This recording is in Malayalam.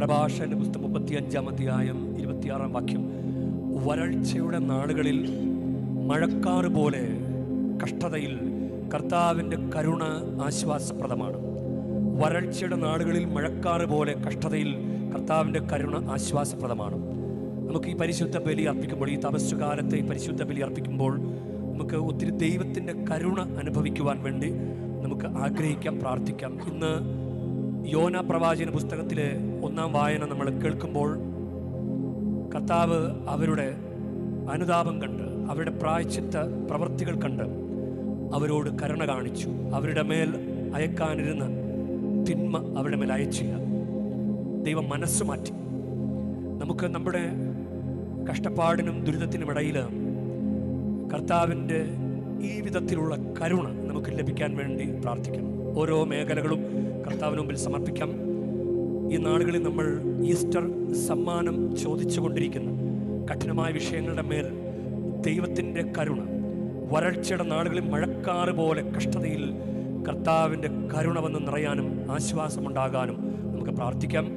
പ്രഭാഷകന്റെ പുസ്തകം 35-ാം അധ്യായം 26-ാം വാക്യം. വരൾച്ചയുടെ നാളുകളിൽ മഴക്കാറ് പോലെ കഷ്ടതയിൽ കർത്താവിൻ്റെ കരുണ ആശ്വാസപ്രദമാണ്. വരൾച്ചയുടെ നാളുകളിൽ മഴക്കാറ് പോലെ കഷ്ടതയിൽ കർത്താവിൻ്റെ കരുണ ആശ്വാസപ്രദമാണ്. നമുക്ക് ഈ പരിശുദ്ധ ബലി അർപ്പിക്കുമ്പോൾ, ഈ തപസ്സുകാലത്തെ ഈ പരിശുദ്ധ ബലി അർപ്പിക്കുമ്പോൾ നമുക്ക് ഒത്തിരി ദൈവത്തിൻ്റെ കരുണ അനുഭവിക്കുവാൻ വേണ്ടി നമുക്ക് ആഗ്രഹിക്കാം, പ്രാർത്ഥിക്കാം. ഇന്ന് യോന പ്രവാചകന പുസ്തകത്തിലെ 1-ാം വായന നമ്മൾ കേൾക്കുമ്പോൾ കർത്താവ് അവരുടെ അനുതാപം കണ്ട്, അവരുടെ പ്രായശ്ചിത്ത പ്രവൃത്തികൾ കണ്ട് അവരോട് കരുണ കാണിച്ചു. അവരുടെ മേൽ അയക്കാനിരുന്ന തിന്മ അവരുടെ മേൽ അയച്ചില്ല. ദൈവം മനസ്സ് മാറ്റി. നമുക്ക് നമ്മുടെ കഷ്ടപ്പാടിനും ദുരിതത്തിനും ഇടയിൽ കർത്താവിൻ്റെ ഈ വിധത്തിലുള്ള കരുണ നമുക്ക് ലഭിക്കാൻ വേണ്ടി പ്രാർത്ഥിക്കണം. ഓരോ മേഖലകളും കർത്താവിന് മുമ്പിൽ സമർപ്പിക്കാം. ഈ നാളുകളിൽ നമ്മൾ ഈസ്റ്റർ സമ്മാനം ചോദിച്ചുകൊണ്ടിരിക്കുന്ന കഠിനമായ വിഷയങ്ങളുടെ മേൽ ദൈവത്തിൻ്റെ കരുണ, വരൾച്ചയുടെ നാളുകളിൽ മഴക്കാറ് പോലെ കഷ്ടതയിൽ കർത്താവിൻ്റെ കരുണ വന്ന് നിറയാനും ആശ്വാസമുണ്ടാകാനും നമുക്ക് പ്രാർത്ഥിക്കാം.